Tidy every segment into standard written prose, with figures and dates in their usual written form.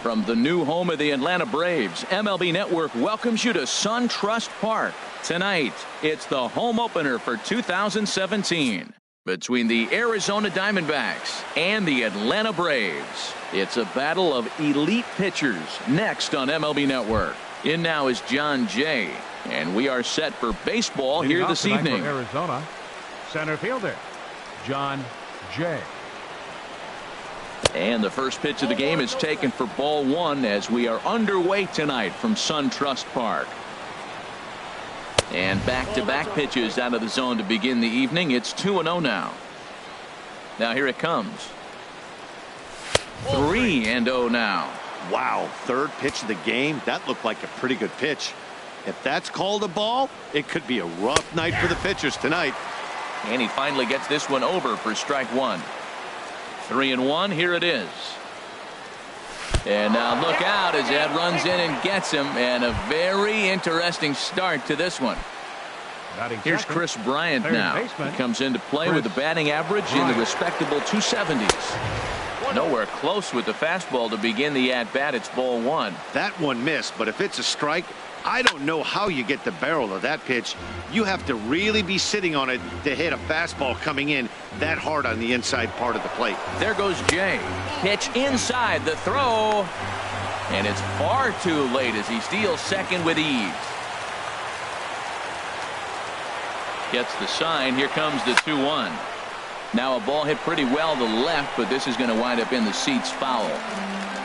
From the new home of the Atlanta Braves, MLB Network welcomes you to SunTrust Park. Tonight, it's the home opener for 2017 between the Arizona Diamondbacks and the Atlanta Braves. It's a battle of elite pitchers next on MLB Network. In now is John Jay, and we are set for baseball here this evening. Arizona, center fielder, John Jay. And the first pitch of the game is taken for ball one as we are underway tonight from SunTrust Park. And back-to-back pitches out of the zone to begin the evening. It's 2-0 now. Now here it comes. 3-0 now. Wow, third pitch of the game. That looked like a pretty good pitch. If that's called a ball, it could be a rough night for the pitchers tonight. And he finally gets this one over for strike one. 3-1. Here it is. And now look out as that runs in and gets him. And a very interesting start to this one. Here's Chris Bryant now. He comes into play with a batting average in the respectable 270s. Nowhere close with the fastball to begin the at-bat. It's ball one. That one missed, but if it's a strike, I don't know how you get the barrel of that pitch. You have to really be sitting on it to hit a fastball coming in that hard on the inside part of the plate. There goes Jay. Pitch inside the throw. And it's far too late as he steals second with ease. Gets the sign. Here comes the 2-1. Now a ball hit pretty well to the left, but this is going to wind up in the seats foul.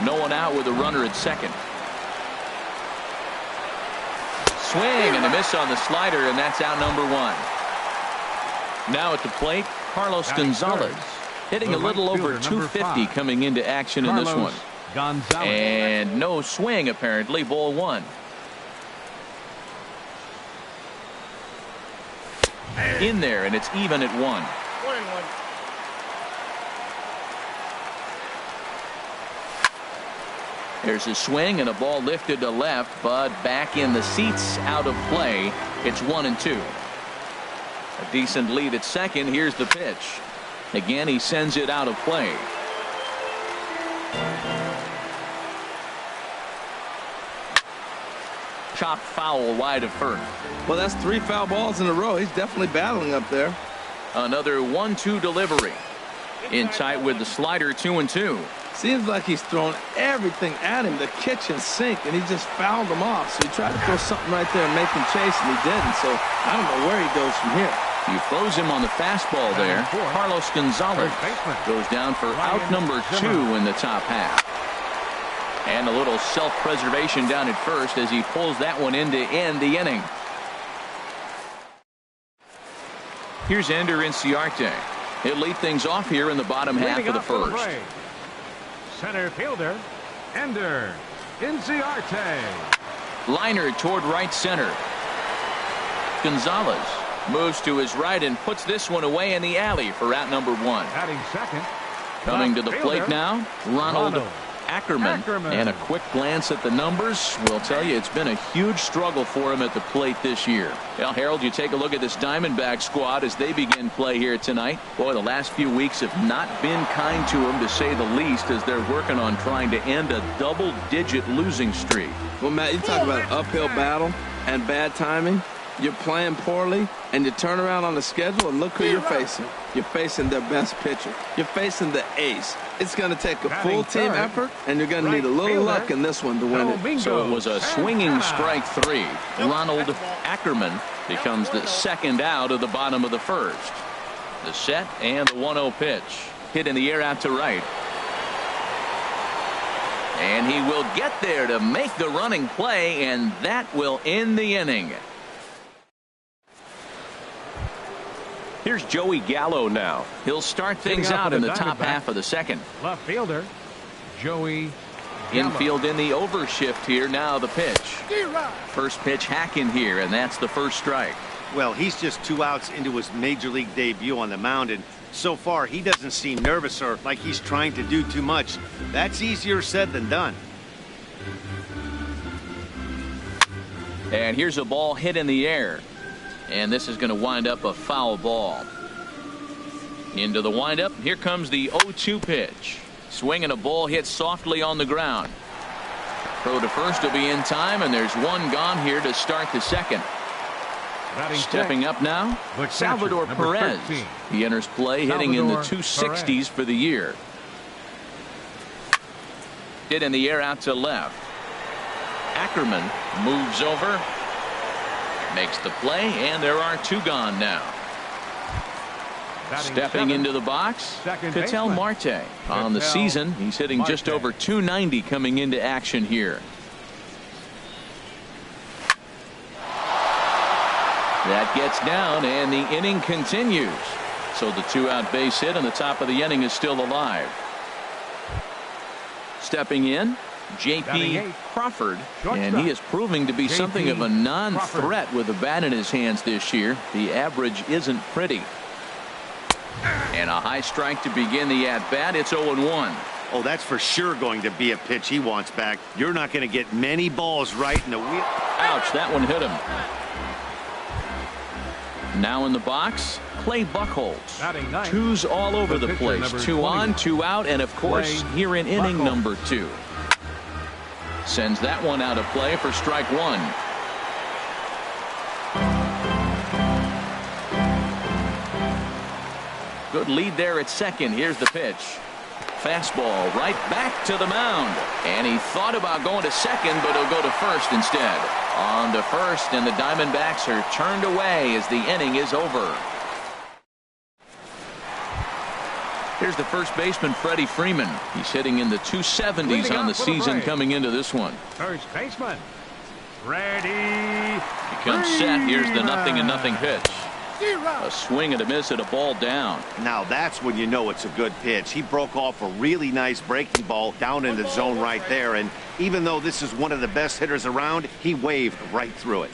No one out with a runner at second. Swing and a miss on the slider, and that's out number one. Now at the plate, Carlos Gonzalez, hitting a little over 250 coming into action in this one. And no swing apparently. Ball one. In there, and it's even at 1-1. There's a swing and a ball lifted to left, but back in the seats, out of play. It's 1-2. A decent lead at second. Here's the pitch. Again, he sends it out of play. Chopped foul wide of first. Well, that's 3 foul balls in a row. He's definitely battling up there. Another 1-2 delivery. In tight with the slider, 2-2. Seems like he's thrown everything at him, the kitchen sink, and he just fouled him off. So he tried to throw something right there and make him chase, and he didn't. So I don't know where he goes from here. You froze him on the fastball there. Carlos Gonzalez goes down for out number 2 in the top half. And a little self-preservation down at first as he pulls that one in to end the inning. Here's Ender Inciarte. He'll lead things off here in the bottom half of the first. Center fielder, Ender Inciarte. Liner toward right center. Gonzalez moves to his right and puts this one away in the alley for out number 1. Batting second. Coming to the plate now, Ronald Ackerman. And a quick glance at the numbers will tell you it's been a huge struggle for him at the plate this year. Well, Harold, you take a look at this Diamondback squad as they begin play here tonight. Boy, the last few weeks have not been kind to them, to say the least, as they're working on trying to end a double-digit losing streak. Well, Matt, you talk about an uphill battle and bad timing. You're playing poorly, and you turn around on the schedule and look who you're facing. You're facing their best pitcher. You're facing the ace. It's going to take a full team effort, and you're going to need a little luck in this one to win it. So it was a swinging strike 3. Ronald Ackerman becomes the second out of the bottom of the first. The set and the 1-0 pitch. Hit in the air out to right. And he will get there to make the running play, and that will end the inning. Here's Joey Gallo now. He'll start things out in the top half of the second. Left fielder, Joey Gallo. Infield in the overshift here. Now the pitch. First pitch hacking here, and that's the first strike. Well, he's just 2 outs into his major league debut on the mound, and so far he doesn't seem nervous or like he's trying to do too much. That's easier said than done. And here's a ball hit in the air. And this is going to wind up a foul ball. Into the windup. Here comes the 0-2 pitch. Swing and a ball hit softly on the ground. Throw to first will be in time, and there's one gone here to start the second. Stepping up now, Salvador Perez. He enters play hitting in the 260s for the year. Hit in the air out to left. Ackerman moves over, makes the play, and there are two gone now. Stepping into the box, Ketel Marte. On the season, he's hitting just over 290 coming into action here. That gets down, and the inning continues. So the two-out base hit on the top of the inning is still alive. Stepping in, J.P. Crawford, and he is proving to be something of a non-threat with the bat in his hands this year. The average isn't pretty. And a high strike to begin the at-bat. It's 0-1. Oh, that's for sure going to be a pitch he wants back. You're not going to get many balls right in the wheel. Ouch, that one hit him. Now in the box, Clay Buchholz. Twos all over the place. 2 on, 2 out, and of course here in inning number 2. Sends that one out of play for strike 1. Good lead there at second. Here's the pitch. Fastball right back to the mound. And he thought about going to second, but he'll go to first instead. On to first, and the Diamondbacks are turned away as the inning is over. Here's the first baseman, Freddie Freeman. He's hitting in the 270s on the season coming into this one. First baseman, Freddie. He comes set. Here's the 0-0 pitch. A swing and a miss at a ball down. Now that's when you know it's a good pitch. He broke off a really nice breaking ball down in the zone right there, and even though this is one of the best hitters around, he waved right through it.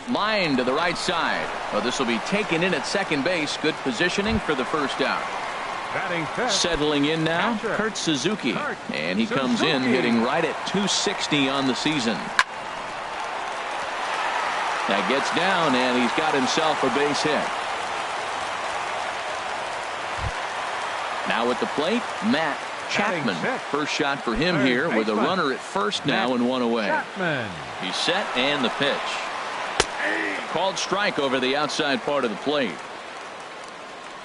Line to the right side. Well, this will be taken in at second base. Good positioning for the first out. Settling in now, Kurt Suzuki, and he comes in hitting right at 260 on the season. That gets down, and he's got himself a base hit. Now at the plate, Matt Chapman. First shot for him here with a runner at first now and one away. He's set, and the pitch. Called strike over the outside part of the plate.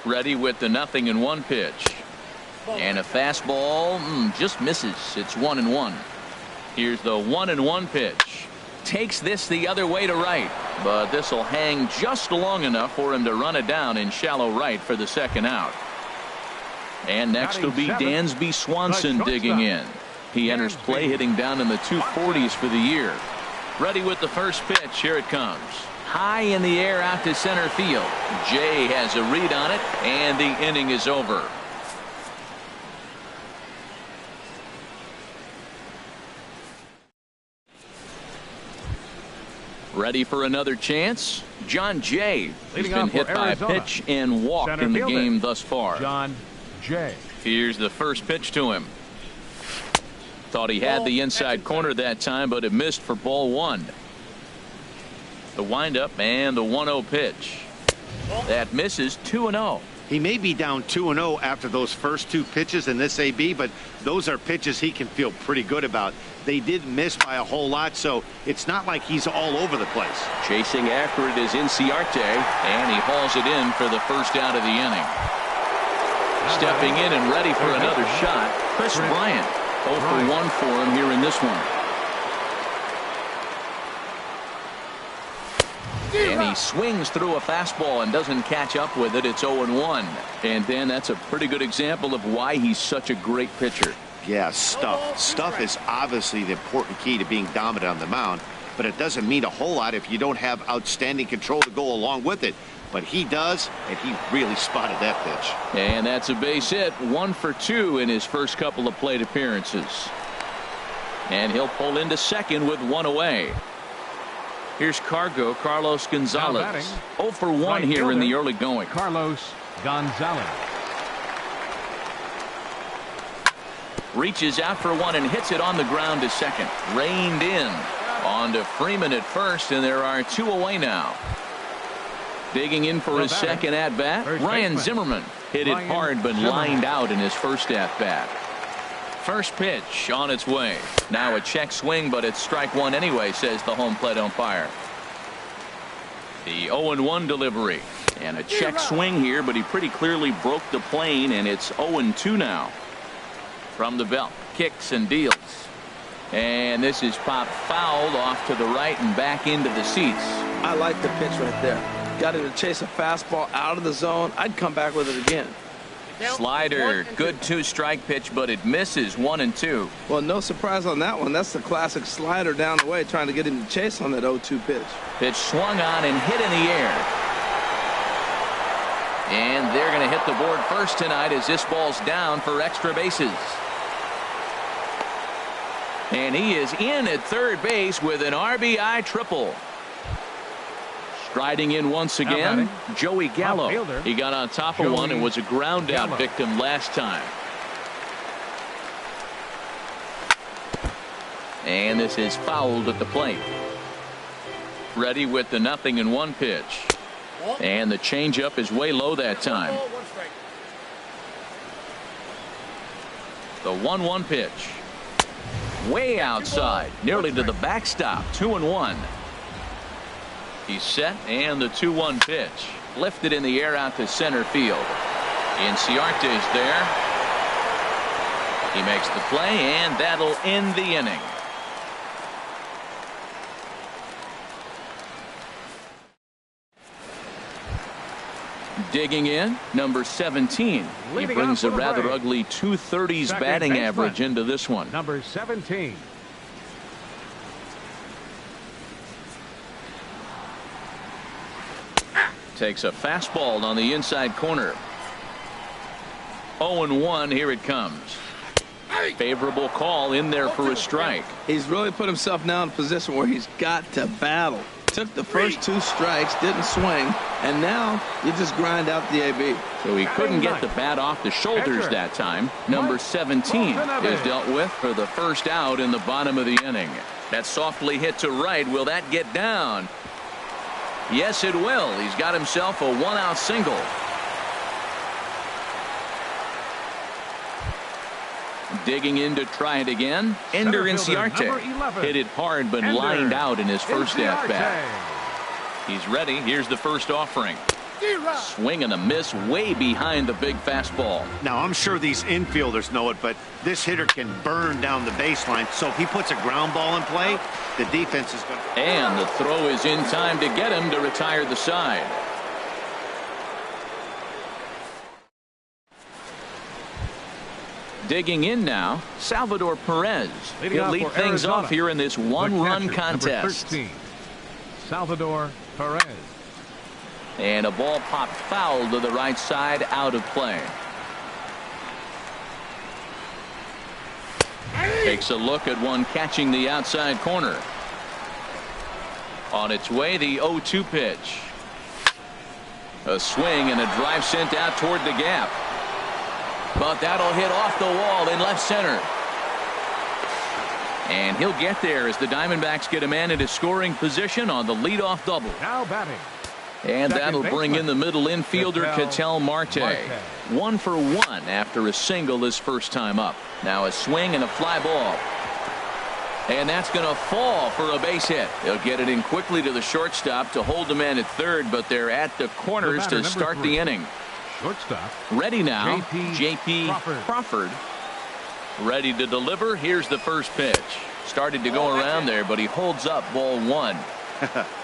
Ready with the 0-1 pitch. And a fastball just misses. It's 1-1. Here's the 1-1 pitch. Takes this the other way to right, but this will hang just long enough for him to run it down in shallow right for the second out. And next will be Dansby Swanson digging in. He enters play hitting down in the 240s for the year. Ready with the first pitch. Here it comes. High in the air out to center field. Jay has a read on it, and the inning is over. Ready for another chance? John Jay. He's been hit by a pitch and walked in the game thus far. John Jay. Here's the first pitch to him. Thought he had the inside corner that time, but it missed for ball 1. The windup and the 1-0 pitch. That misses. 2-0. He may be down 2-0 after those first 2 pitches in this AB, but those are pitches he can feel pretty good about. They did miss by a whole lot, so it's not like he's all over the place. Chasing after it is Inciarte, and he hauls it in for the first out of the inning. Stepping in and ready for another shot, Chris Bryant. 0 for 1 for him here in this one. And he swings through a fastball and doesn't catch up with it. It's 0-1. And then that's a pretty good example of why he's such a great pitcher. Yeah, stuff. Stuff is obviously the important key to being dominant on the mound, but it doesn't mean a whole lot if you don't have outstanding control to go along with it. But he does, and he really spotted that pitch. And that's a base hit. 1 for 2 in his first couple of plate appearances. And he'll pull into second with 1 away. Here's Carlos Gonzalez. 0 for 1 here in the early going. Carlos Gonzalez. Reaches out for 1 and hits it on the ground to second. Reined in. On to Freeman at first, and there are 2 away now. Digging in for his second at-bat, Ryan Zimmerman. Hit it hard, but lined out in his first at-bat. First pitch on its way. Now a check swing, but it's strike one anyway, says the home plate umpire. The 0-1 delivery. And a check swing here, but he pretty clearly broke the plane, and it's 0-2 now. From the belt, kicks and deals. And this is popped fouled off to the right and back into the seats. I like the pitch right there. Got him to chase a fastball out of the zone. I'd come back with it again. Slider, good 2-strike pitch, but it misses 1-2. Well, no surprise on that one. That's the classic slider down the way, trying to get him to chase on that 0-2 pitch. Pitch swung on and hit in the air. And they're going to hit the board first tonight as this ball's down for extra bases. And he is in at third base with an RBI triple. Striding in once again, Joey Gallo. He got on top of one and was a ground out victim last time. And this is fouled at the plate. Ready with the 0-1 pitch. And the changeup is way low that time. The 1-1 pitch. Way outside, nearly to the backstop. 2-1. He's set, and the 2-1 pitch. Lifted in the air out to center field. Inciarte's there. He makes the play, and that'll end the inning. Digging in, number 17. He brings a rather ugly 230s batting average into this one. Number 17. Takes a fastball on the inside corner. 0-1, here it comes. Favorable call in there for a strike. He's really put himself now in a position where he's got to battle. Took the first 2 strikes, didn't swing, and now you just grind out the AB. So he couldn't get the bat off the shoulders that time. Number 17 is dealt with for the first out in the bottom of the inning. That softly hit to right. Will that get down? Yes, it will. He's got himself a 1-out single. Digging in to try it again. Ender Inciarte hit it hard but lined out in his first at-bat. He's ready. Here's the first offering. Swing and a miss way behind the big fastball. Now, I'm sure these infielders know it, but this hitter can burn down the baseline. So if he puts a ground ball in play, the defense is going to... And the throw is in time to get him to retire the side. Digging in now, Salvador Perez. He'll lead things off here in this one-run contest. 13, Salvador Perez. And a ball popped foul to the right side, out of play. Takes a look at one catching the outside corner. On its way, the 0-2 pitch. A swing and a drive sent out toward the gap. But that'll hit off the wall in left center. And he'll get there as the Diamondbacks get a man into scoring position on the leadoff double. Now batting. And that'll bring in the middle infielder Ketel Marte. 1 for 1 after a single his first time up. Now a swing and a fly ball. And that's going to fall for a base hit. They'll get it in quickly to the shortstop to hold the man at third, but they're at the corners to start the inning. Shortstop. Ready now, J.P. Crawford. Crawford. Ready to deliver. Here's the first pitch. Started to go around there, but he holds up ball 1.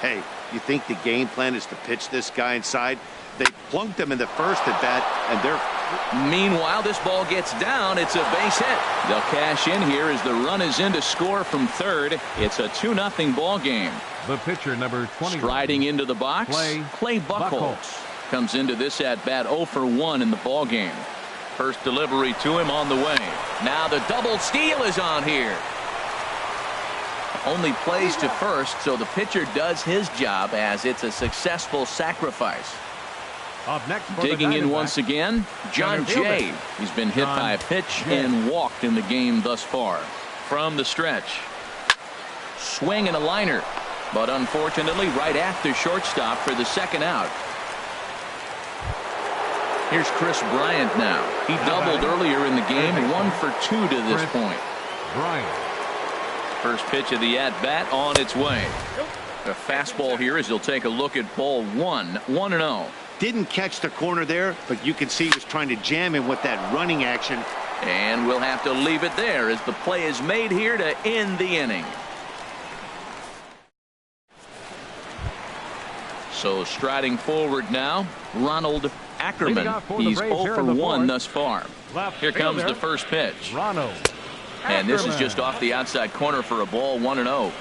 Hey, you think the game plan is to pitch this guy inside? They plunked him in the first at bat, and they're... Meanwhile, this ball gets down. It's a base hit. They'll cash in here as the run is in to score from third. It's a 2-0 ball game. The pitcher, number 20. Striding into the box, Clay Buchholz comes into this at bat 0 for 1 in the ball game. First delivery to him on the way. Now the double steal is on here. Only plays to first, so the pitcher does his job as it's a successful sacrifice. Up next, digging in once again, John Jay. He's been hit by a pitch and walked in the game thus far. From the stretch, swing and a liner, but unfortunately right at the shortstop for the second out. Here's Chris Bryant now. He doubled earlier in the game, 1 for 2 to this point. Bryant. First pitch of the at-bat on its way. A fastball here as he'll take a look at ball 1, 1-0. Didn't catch the corner there, but you can see he was trying to jam him with that running action. And we'll have to leave it there as the play is made here to end the inning. So striding forward now, Ronald Ackerman. He's 0 for 1 thus far. Here comes the first pitch. Ronald. And this is just off the outside corner for a ball, 1-0.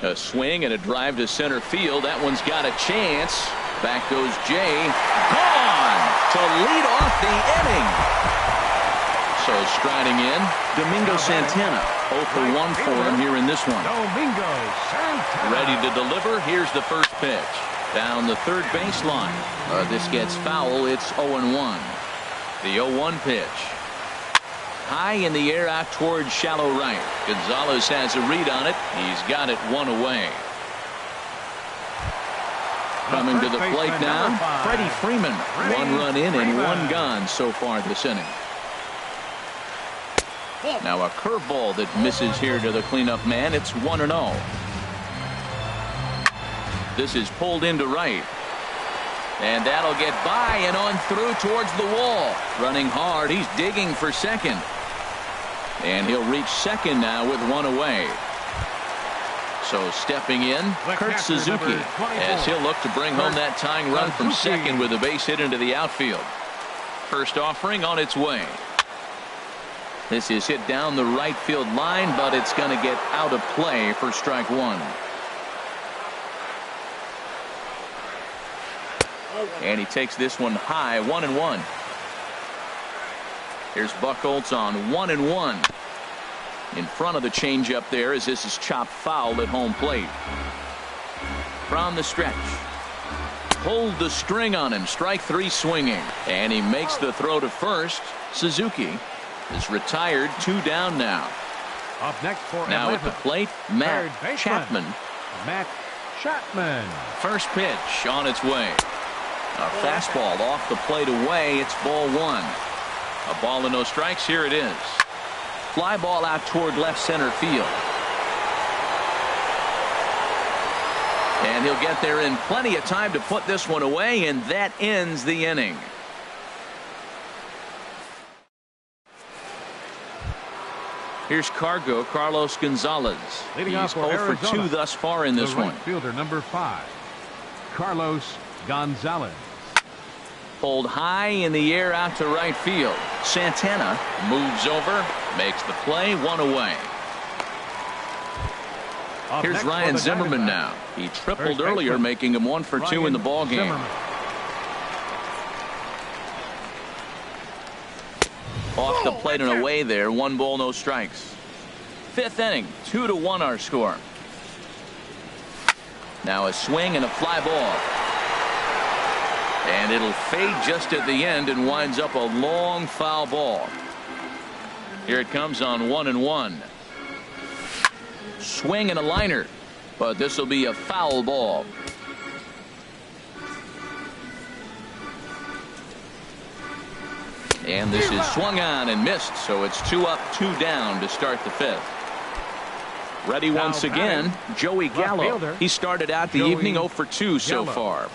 A swing and a drive to center field. That one's got a chance. Back goes Jay. Gone to lead off the inning. So striding in, Domingo Santana. 0 for 1 for him here in this one. Domingo Santana. Ready to deliver. Here's the first pitch. Down the third baseline. This gets foul. It's 0-1. The 0-1 pitch. High in the air out towards shallow right. Gonzalez has a read on it. He's got it 1 away. Coming to the plate now, Freddie Freeman. 1 run in and 1 gone so far this inning. Now a curveball that misses here to the cleanup man. It's 1-0. This is pulled into right. And that'll get by and on through towards the wall. Running hard. He's digging for second. And he'll reach second now with 1 away. So stepping in, Kurt Suzuki, as he'll look to bring home that tying run from second with a base hit into the outfield. First offering on its way. This is hit down the right field line, but it's going to get out of play for strike 1. And he takes this one high, 1-1. Here's Buchholz on 1-1. In front of the changeup there as this is chopped foul at home plate. From the stretch. Pulled the string on him. Strike 3 swinging. And he makes the throw to first. Suzuki is retired. 2 down now. Up next for now Atlanta, at the plate, Matt Chapman. Matt Chapman. First pitch on its way. A fastball off the plate away. It's ball 1. A ball and no strikes. Here it is. Fly ball out toward left center field. And he'll get there in plenty of time to put this one away, and that ends the inning. Here's Carlos Gonzalez. Leading He's off for 0 for 2 thus far in this the right one. Fielder number 5, Carlos Gonzalez. Pulled high in the air out to right field. Santana moves over, makes the play, 1 away. Up Here's Ryan Zimmerman now. He tripled earlier, making him 1 for 2 in the ball game. Zimmerman. Off the plate and away there. 1 ball, no strikes. 5th inning, 2-1 our score. Now a swing and a fly ball. And it'll fade just at the end and winds up a long foul ball. Here it comes on 1-1. Swing and a liner, but this will be a foul ball. And this is swung on and missed, so it's 2 up, 2 down to start the 5th. Ready once again, Joey Gallo. He started out the evening 0 for 2 so far.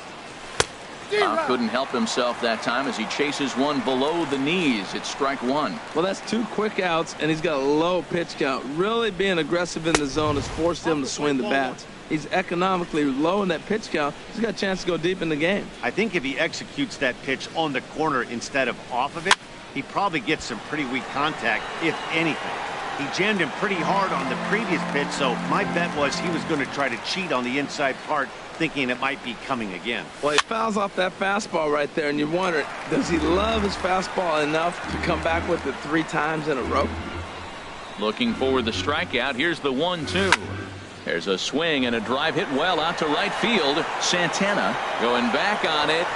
Couldn't help himself that time as he chases one below the knees. It's strike 1. Well, that's 2 quick outs, and he's got a low pitch count. Really being aggressive in the zone has forced him to swing the bats. He's economically low in that pitch count. He's got a chance to go deep in the game. I think if he executes that pitch on the corner instead of off of it, he probably gets some pretty weak contact, if anything. He jammed him pretty hard on the previous pitch, so my bet was he was going to try to cheat on the inside part, thinking it might be coming again. Well, he fouls off that fastball right there, and you wonder, does he love his fastball enough to come back with it 3 times in a row? Looking for the strikeout. Here's the 1-2. There's a swing and a drive hit well out to right field. Santana going back on it.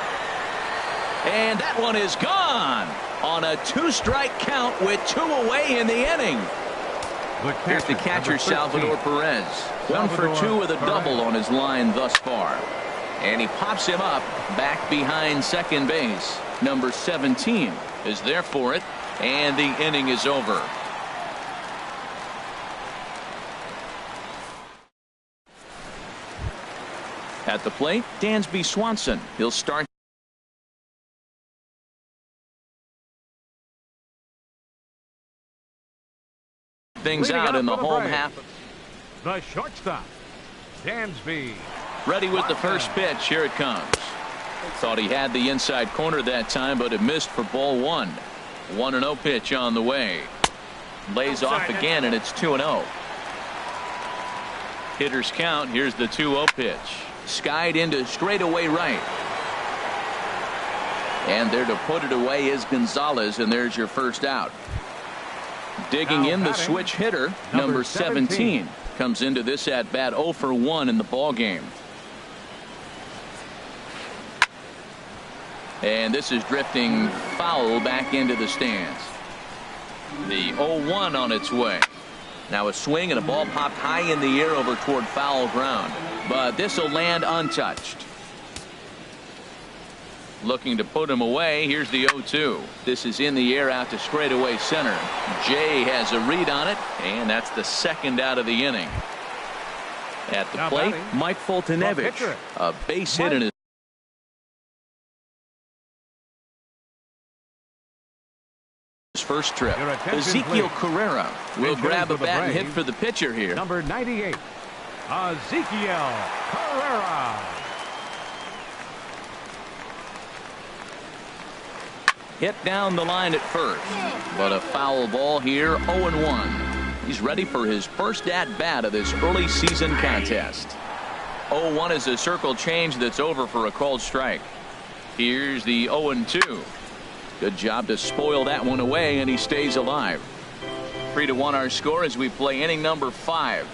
And that one is gone on a 2-strike count with 2 away in the inning. Here's the catcher, Salvador Perez. 1 for 2 with a double on his line thus far. And he pops him up back behind second base. Number 17 is there for it, and the inning is over. At the plate, Dansby Swanson. He'll start things out in the home half. The shortstop, Dansby. Ready with the first pitch. Here it comes. Thought he had the inside corner that time, but it missed for ball one. 1-0 pitch on the way. Lays off again, and it's 2-0. Hitters count. Here's the 2-0 pitch. Skied into straightaway right. And there to put it away is Gonzalez, and there's your first out. Digging in the switch hitter, number 17, comes into this at bat 0 for 1 in the ball game. And this is drifting foul back into the stands. The 0-1 on its way. Now a swing and a ball popped high in the air over toward foul ground, but this will land untouched. Looking to put him away. Here's the 0-2. This is in the air out to straightaway center. Jay has a read on it, and that's the second out of the inning. At the plate, Mike Foltynewicz, a base hit in his first trip. Ezekiel Carrera will grab a bat and hit for the pitcher here. Number 98, Ezekiel Carrera. Hit down the line at first, but a foul ball here. 0-1. He's ready for his first at bat of this early season contest. 0-1 is a circle change that's over for a called strike. Here's the 0-2. Good job to spoil that one away, and he stays alive. 3-1 our score as we play inning number 5.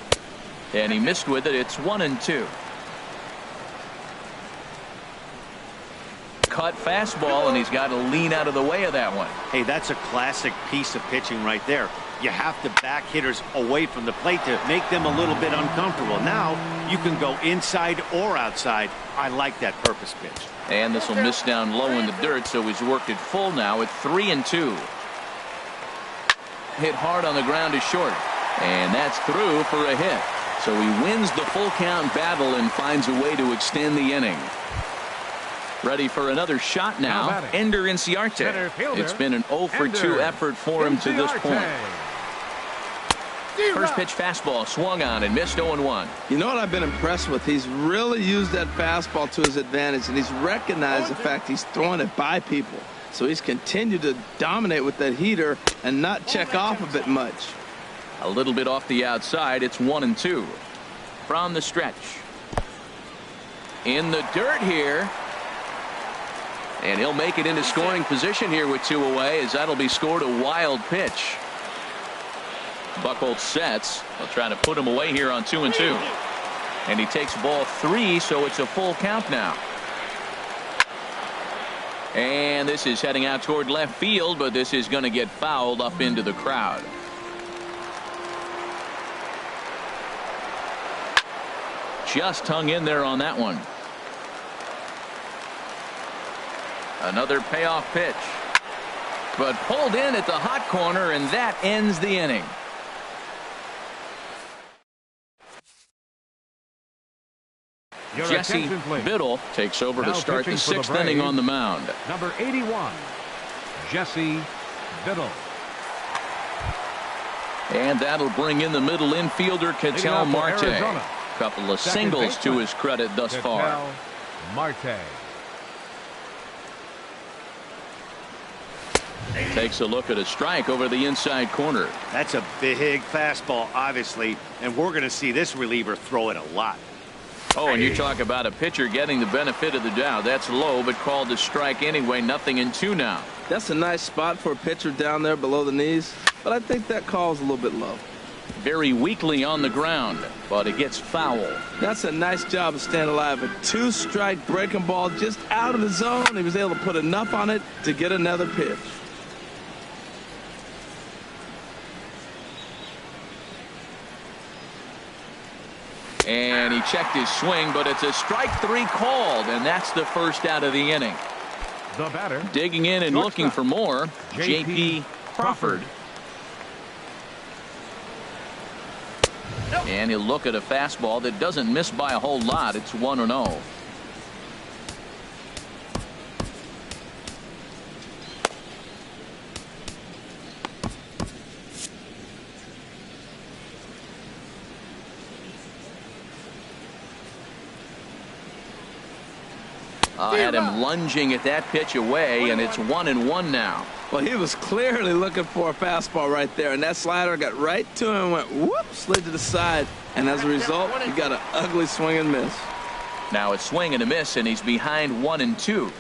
And he missed with it. It's 1-2. Cut fastball, and he's got to lean out of the way of that one. Hey, that's a classic piece of pitching right there. You have to back hitters away from the plate to make them a little bit uncomfortable. Now you can go inside or outside. I like that purpose pitch. And this will miss down low in the dirt, so he's worked it full now at 3-2. Hit hard on the ground to short, and that's through for a hit. So he wins the full count battle and finds a way to extend the inning. Ready for another shot now. Ender Inciarte. It's been an 0 for 2 effort for him to this point. First pitch fastball swung on and missed. 0-1. You know what I've been impressed with? He's really used that fastball to his advantage, and he's recognized the fact he's throwing it by people. So he's continued to dominate with that heater and not check off of it much. A little bit off the outside. It's 1-2 from the stretch. In the dirt here. And he'll make it into scoring position here with 2 away, as that'll be scored a wild pitch. Buchholz sets. They'll try to put him away here on 2-2. And he takes ball 3, so it's a full count now. And this is heading out toward left field, but this is going to get fouled up into the crowd. Just hung in there on that one. Another payoff pitch, but pulled in at the hot corner, and that ends the inning. Jesse Biddle takes over to start the 6th inning on the mound. Number 81, Jesse Biddle. And that'll bring in the middle infielder, Ketel Marte. Couple of singles to his credit thus far. Marte. Takes a look at a strike over the inside corner. That's a big fastball, obviously, and we're going to see this reliever throw it a lot. Oh, and you talk about a pitcher getting the benefit of the doubt. That's low, but called a strike anyway. 0-2 now. That's a nice spot for a pitcher down there below the knees, but I think that call's a little bit low. Very weakly on the ground, but it gets foul. That's a nice job of staying alive. A 2-strike breaking ball just out of the zone. He was able to put enough on it to get another pitch. And he checked his swing, but it's a strike 3 called, and that's the first out of the inning. The batter. Digging in and looking for more, J.P. Crawford. And he'll look at a fastball that doesn't miss by a whole lot. It's 1-0. Had him lunging at that pitch away, and it's 1-1 now. Well, he was clearly looking for a fastball right there, and that slider got right to him and went whoop, slid to the side, and as a result, he got an ugly swing and miss. Now a swing and a miss, and he's behind 1-2.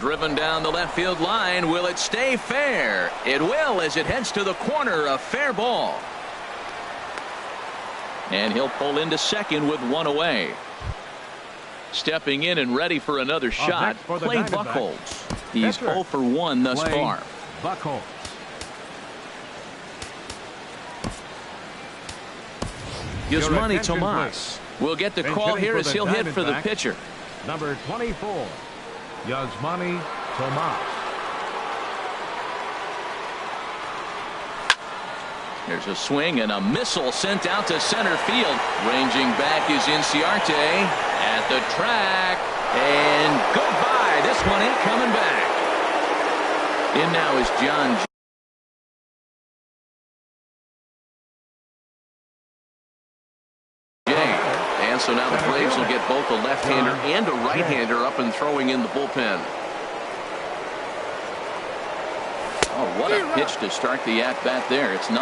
Driven down the left field line. Will it stay fair? It will, as it heads to the corner. A fair ball. And he'll pull into second with one away. Stepping in and ready for another shot, Clay Buchholz. He's 0 for 1 thus far. Buchholz. Yasmani Tomas will get the call here as he'll hit for the pitcher. Number 24, Yasmani Tomas. There's a swing and a missile sent out to center field. Ranging back is Inciarte at the track. And goodbye. This one ain't coming back. In now is John. And so now the Braves will get both a left-hander and a right-hander up and throwing in the bullpen. Oh, what a pitch to start the at-bat there. It's 0-1.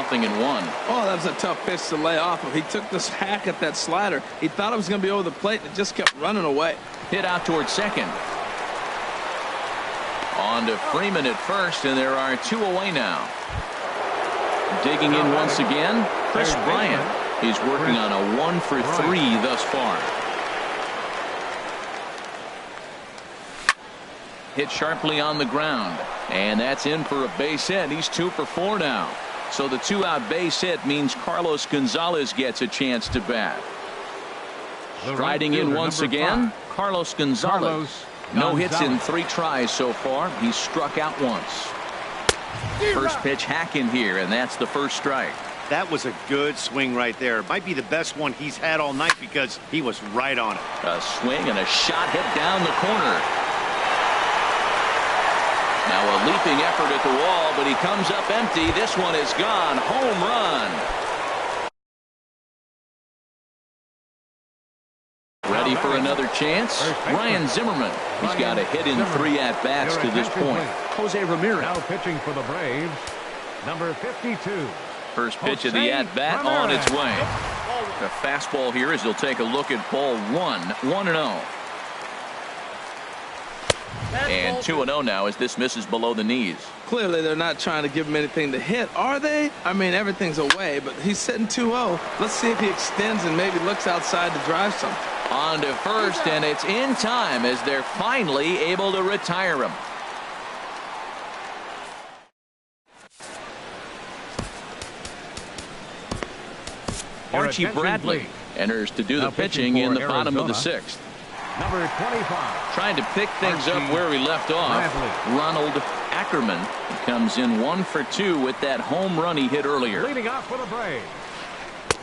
Oh, that was a tough pitch to lay off of. He took this hack at that slider. He thought it was going to be over the plate, and it just kept running away. Hit out towards second. On to Freeman at first, and there are 2 away now. Digging in once again, Chris Bryant. He's working on a 1 for 3 thus far. Hit sharply on the ground, and that's in for a base hit. He's 2 for 4 now. So the 2-out base hit means Carlos Gonzalez gets a chance to bat. Striding in once again, Carlos Gonzalez. No hits in 3 tries so far. He's struck out once. First pitch hack in here, and that's the first strike. That was a good swing right there. Might be the best one he's had all night because he was right on it. A swing and a shot hit down the corner. Now a leaping effort at the wall, but he comes up empty. This one is gone. Home run. Ready for another chance? Ryan Zimmerman. He's got a hit in 3 at-bats to this point. Jose Ramirez. Now pitching for the Braves, number 52. First pitch of the at-bat on its way. The fastball here as he'll take a look at ball 1. 1-0. And 2-0 now as this misses below the knees. Clearly they're not trying to give him anything to hit, are they? I mean, everything's away, but he's sitting 2-0. Let's see if he extends and maybe looks outside to drive something. On to first, and it's in time as they're finally able to retire him. Archie Bradley enters to do the pitching in the bottom of the 6th. Number 25. Trying to pick things up where we left off. Ronald Ackerman comes in 1 for 2 with that home run he hit earlier. Leading off for the Braves,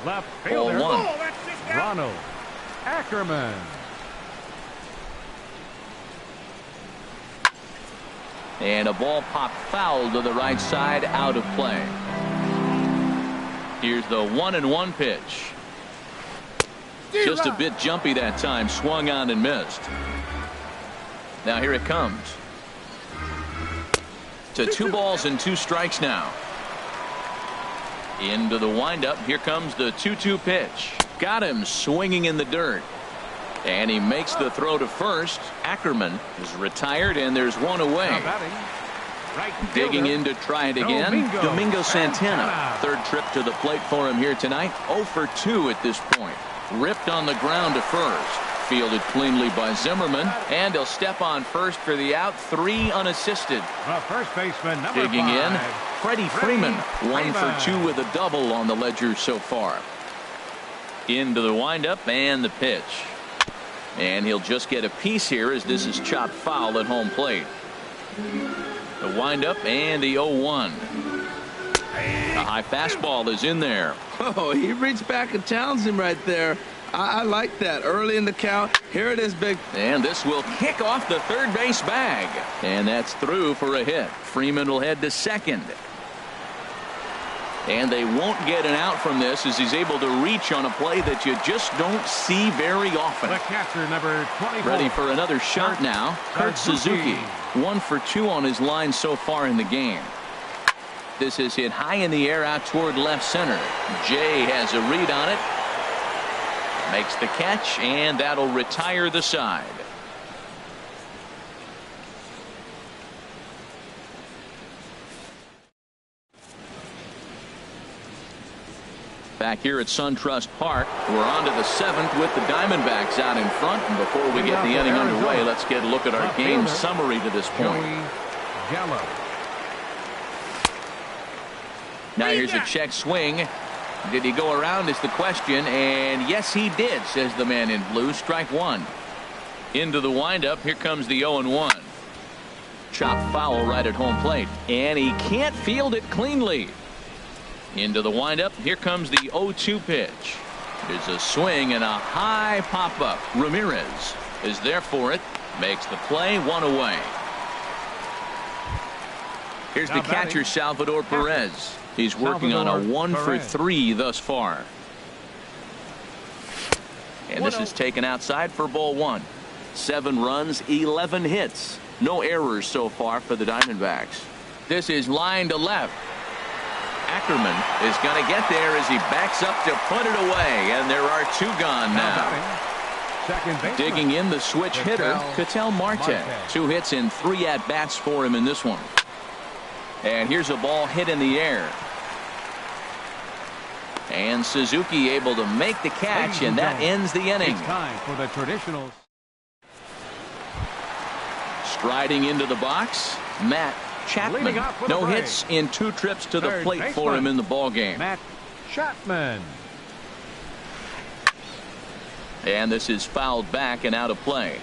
left fielder Ball 1. Ronald Ackerman. And a ball popped foul to the right side, out of play. Here's the 1-1 pitch. Just a bit jumpy that time, swung on and missed. Now here it comes. To 2 balls and 2 strikes now. Into the windup. Here comes the 2-2 pitch. Got him swinging in the dirt. And he makes the throw to first. Ackerman is retired, and there's 1 away. Digging in to try it again. Domingo Santana. Third trip to the plate for him here tonight. 0 for 2 at this point. Ripped on the ground to first. Fielded cleanly by Zimmerman. And he'll step on first for the out. 3 unassisted. First baseman, number Digging 5. in. Freddie Freeman. 1 for 2 with a double on the ledger so far. Into the windup and the pitch. And he'll just get a piece here as this is chopped foul at home plate. The windup and the 0-1. The high fastball is in there. Oh, he reached back and challenged him right there. I like that. Early in the count. Here it is, big. And this will kick off the third base bag. And that's through for a hit. Freeman will head to second. And they won't get an out from this as he's able to reach on a play that you just don't see very often. The catcher, number 24. Ready for another shot now. Kurt Suzuki. 1 for 2 on his line so far in the game. This is hit high in the air out toward left center. Jay has a read on it. Makes the catch, and that'll retire the side. Back here at SunTrust Park, we're on to the 7th with the Diamondbacks out in front. And before we get the inning underway, let's get a look at our game summary to this point. Now here's a check swing. Did he go around is the question, and yes he did, says the man in blue. Strike one. Into the windup. Here comes the 0-1. Chopped foul right at home plate, and he can't field it cleanly. Into the windup. Here comes the 0-2 pitch. There's a swing and a high pop-up. Ramirez is there for it. Makes the play. 1 away. Here's the catcher, Salvador Perez. He's working on a 1 for 3 thus far. And this is taken outside for ball 1. 7 runs, 11 hits. No errors so far for the Diamondbacks. This is line to left. Ackerman is going to get there as he backs up to put it away, and there are 2 gone now. Digging in the switch hitter, Ketel Marte. 2 hits and 3 at-bats for him in this one. And here's a ball hit in the air. And Suzuki able to make the catch, and that ends the inning. It's time for the traditionals. Striding into the box, Matt Chapman. No hits in 2 trips to the plate for him in the ball game. Matt Chapman. And this is fouled back and out of play.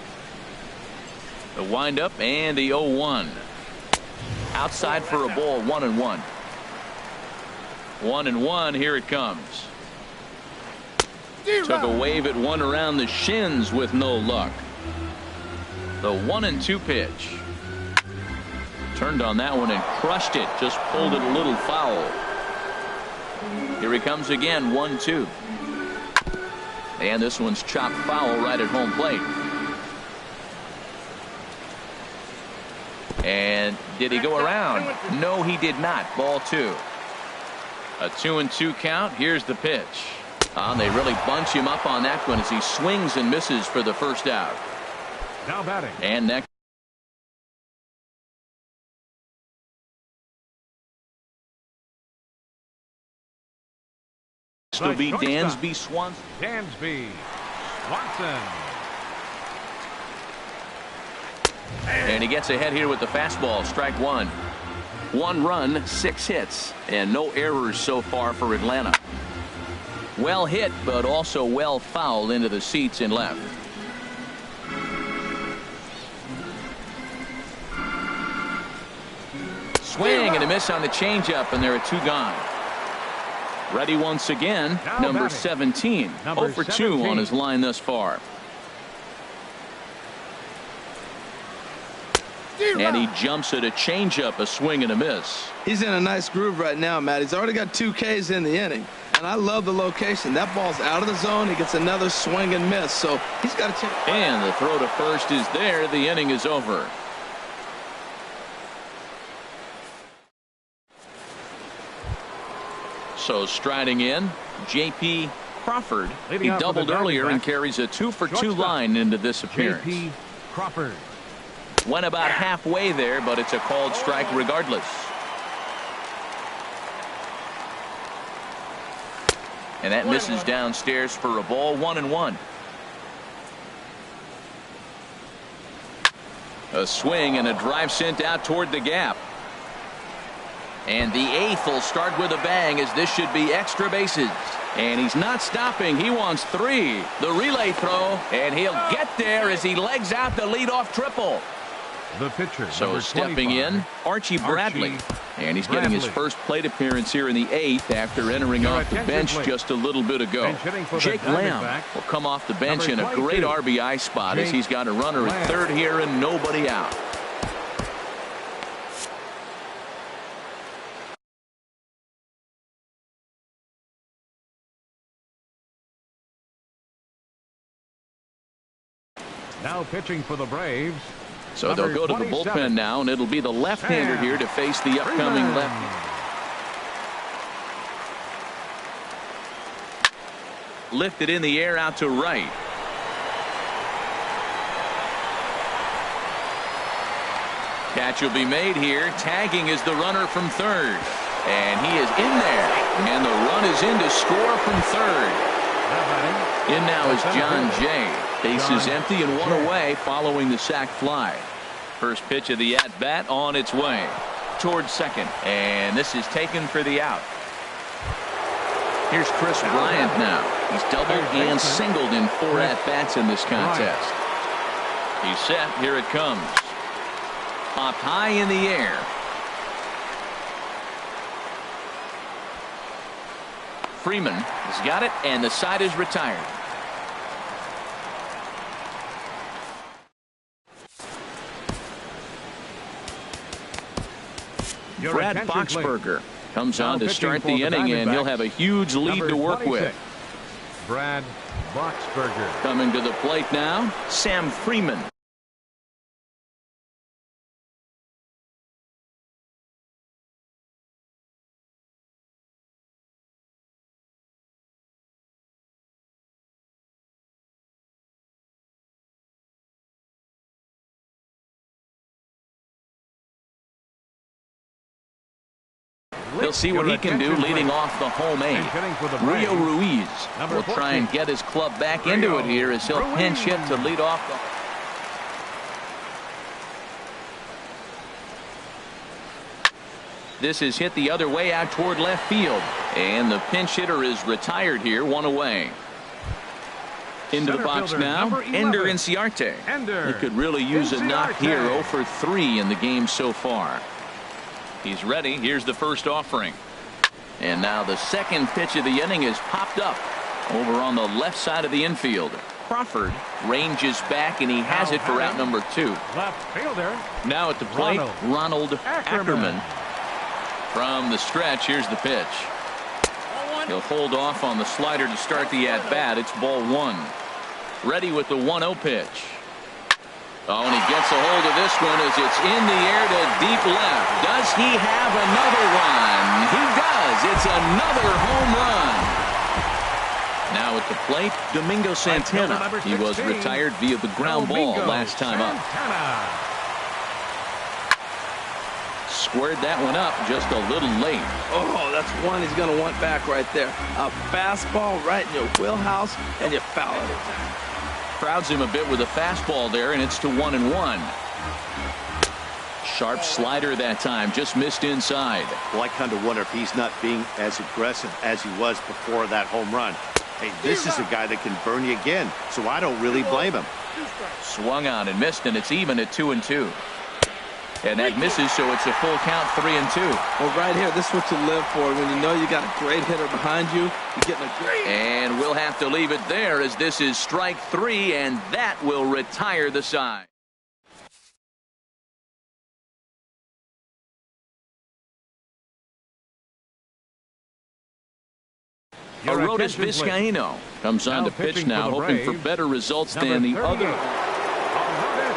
The windup and the 0-1. Outside for a ball. 1-1. 1-1. Here it comes. Took a wave at one around the shins with no luck. The 1-2 pitch. Turned on that one and crushed it. Just pulled it a little foul. Here he comes again. 1-2. And this one's chopped foul right at home plate. And did he go around? No, he did not. Ball 2. A 2-2 count. Here's the pitch. They really bunch him up on that one as he swings and misses for the first out. Now batting. And next. Will be Dansby Swanson. Dansby Swanson. And he gets ahead here with the fastball. Strike 1. 1 run, 6 hits, and no errors so far for Atlanta. Well hit, but also well fouled into the seats in left. Swing and a miss on the changeup, and there are 2 gone. Ready once again, number 17. 0 for 2 on his line thus far. And he jumps at a changeup, a swing and a miss. He's in a nice groove right now, Matt. He's already got 2 Ks in the inning. And I love the location. That ball's out of the zone. He gets another swing and miss. So he's got a chance. And the throw to first is there. The inning is over. So striding in, J.P. Crawford. He doubled earlier and carries a 2 for 2 line into this appearance. J.P. Crawford. Went about halfway there, but it's a called strike regardless. And that misses downstairs for a ball. 1-1. A swing and a drive sent out toward the gap. And the 8th will start with a bang as this should be extra bases. And he's not stopping. He wants 3. The relay throw, and he'll get there as he legs out the leadoff triple. The pitcher. So stepping in, Archie Bradley. And he's getting his first plate appearance here in the 8th after entering off the bench just a little bit ago. Jake Lamb will come off the bench in a great RBI spot as he's got a runner at third here and nobody out. Now pitching for the Braves. So they'll go to the bullpen now, and it'll be the left-hander here to face the upcoming lefty. Lifted in the air out to right. Catch will be made here. Tagging is the runner from third. And he is in there. And the run is in to score from third. In now is John Jay. Base is empty and 1 away following the sac fly. First pitch of the at-bat on its way towards second. And this is taken for the out. Here's Chris Bryant now. He's doubled and singled in 4 at-bats in this contest. He's set. Here it comes. Popped high in the air. Freeman has got it, and the side is retired. Brad Boxberger comes on to start the inning, and he'll have a huge lead to work with. Brad Boxberger. Coming to the plate now, Sam Freeman. He'll see what he can do leading off the home 8. Rio Ruiz will try and get his club back into it here as he'll pinch hit to lead off the. This is hit the other way out toward left field. And the pinch hitter is retired here, 1 away. Into the box now, Ender Inciarte. He could really use a knock here. 0 for 3 in the game so far. He's ready. Here's the first offering. And now the second pitch of the inning is popped up over on the left side of the infield. Crawford ranges back, and he has it for out number 2. Left fielder. Now at the plate, Ronald Ackerman. From the stretch, here's the pitch. He'll hold off on the slider to start the at-bat. It's ball 1. Ready with the 1-0 pitch. Oh, and he gets a hold of this one as it's in the air to deep left. Does he have another one? He does. It's another home run. Now at the plate, Domingo Santana. He was retired via the ground ball last time up. Squared that one up just a little late. Oh, that's one he's going to want back right there. A fastball right in your wheelhouse, and you foul it. Crowds him a bit with a fastball there, and it's to 1-1. Sharp slider that time, just missed inside. Well, I kind of wonder if he's not being as aggressive as he was before that home run. Hey, this is a guy that can burn you again, so I don't really blame him. Swung on and missed, and it's even at 2-2. And that misses, so it's a full count, 3-2. Well, right here, this is what you live for. When you know you got a great hitter behind you, you're getting a great. And we'll have to leave it there as this is strike 3, and that will retire the side. Arodys Vizcaíno comes on to pitch now, hoping for better results than the other.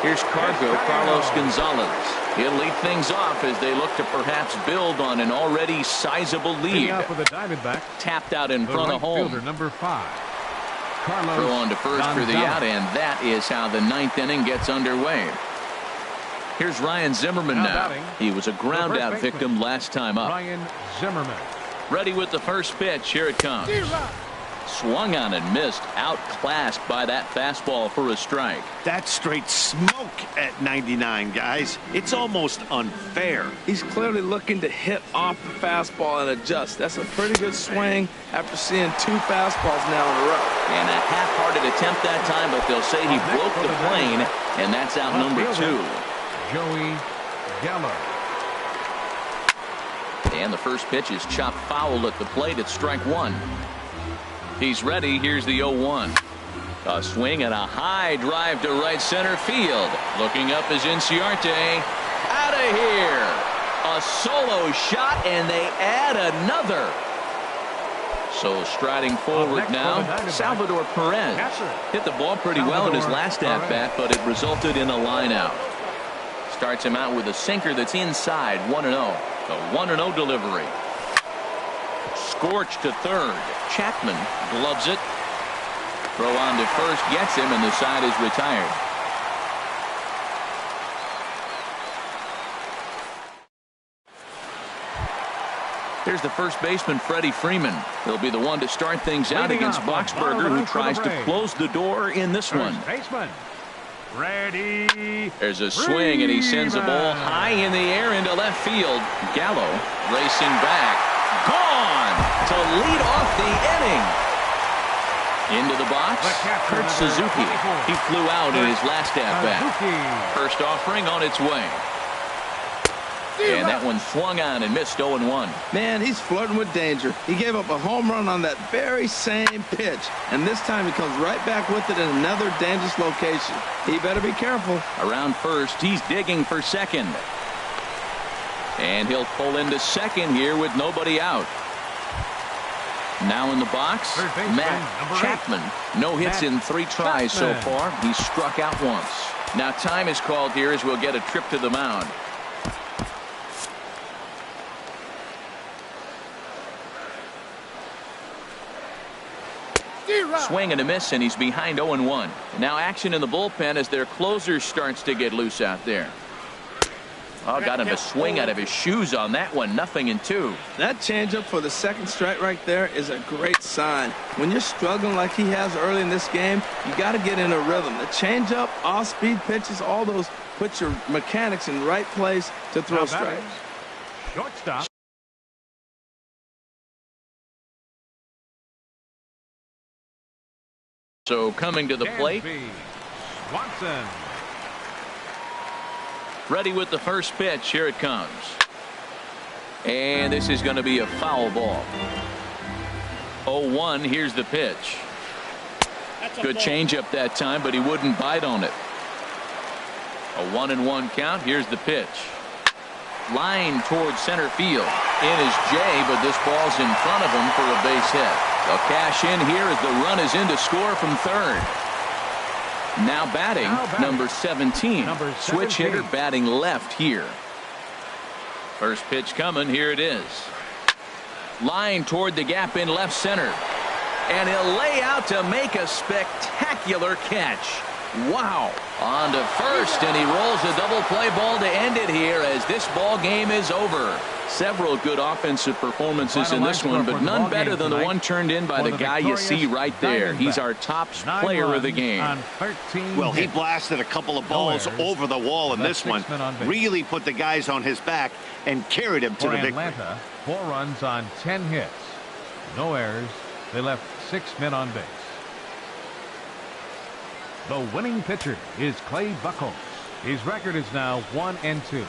Here's Carlos Gonzalez. He'll lead things off as they look to perhaps build on an already sizable lead. Tapped out in front of home. Number 5. Throw on to first for the out, and that is how the 9th inning gets underway. Here's Ryan Zimmerman now. He was a ground out victim last time up. Ryan Zimmerman. Ready with the first pitch. Here it comes. Swung on and missed. Outclassed by that fastball for a strike. That's straight smoke at 99, guys. It's almost unfair. He's clearly looking to hit off the fastball and adjust. That's a pretty good swing after seeing 2 fastballs now in a row. And a half-hearted attempt that time, but they'll say he broke the plane, and that's out number 2. Joey Gallo. And the first pitch is chopped foul at the plate. It's strike 1. He's ready. Here's the 0-1. A swing and a high drive to right center field. Looking up is Inciarte. Out of here. A solo shot, and they add another. So striding forward now, Salvador Perez. Hit the ball pretty well in his last at-bat, but it resulted in a line out. Starts him out with a sinker that's inside. 1-0. The 1-0 delivery. Scorch to third. Chapman gloves it. Throw on to first gets him, and the side is retired. Here's the first baseman, Freddie Freeman. He'll be the one to start things out against Boxberger, who tries to close the door in this one. Baseman, Freddie. There's a swing, and he sends a ball high in the air into left field. Gallo racing back. Gone to lead off the inning. Into the box, Kurt Suzuki. He flew out in his last at-bat. First offering on its way. And that one swung on and missed. 0-1. Man, he's flirting with danger. He gave up a home run on that very same pitch, and this time he comes right back with it in another dangerous location. He better be careful. Around first, he's digging for second. And he'll pull into second here with nobody out. Now in the box, Matt Chapman. No hits in 3 tries so far. He's struck out once. Now time is called here as we'll get a trip to the mound. Swing and a miss, and he's behind 0-1. Now action in the bullpen as their closer starts to get loose out there. Oh, got him a swing out of his shoes on that one. 0-2. That changeup for the second strike right there is a great sign. When you're struggling like he has early in this game, you got to get in a rhythm. The changeup, off-speed pitches, all those put your mechanics in the right place to throw strikes. Shortstop. So coming to the plate. Watson. Ready with the first pitch. Here it comes. And this is going to be a foul ball. 0-1. Here's the pitch. Good changeup that time, but he wouldn't bite on it. A 1-1 count. Here's the pitch. Line towards center field. In is Jay, but this ball's in front of him for a base hit. They'll cash in here as the run is in to score from third. Now batting, number 17. Switch hitter batting left here. First pitch coming. Here it is. Line toward the gap in left center. And he'll lay out to make a spectacular catch. Wow. On to first, and he rolls a double play ball to end it here as this ball game is over. Several good offensive performances in this one, but none better than the one turned in by the guy you see right there. He's our top player of the game. Well, he blasted a couple of balls over the wall in this one. Really put the guys on his back and carried him to the victory. Atlanta, 4 runs on 10 hits. No errors. They left 6 men on base. The winning pitcher is Clay Buchholz. His record is now 1-2.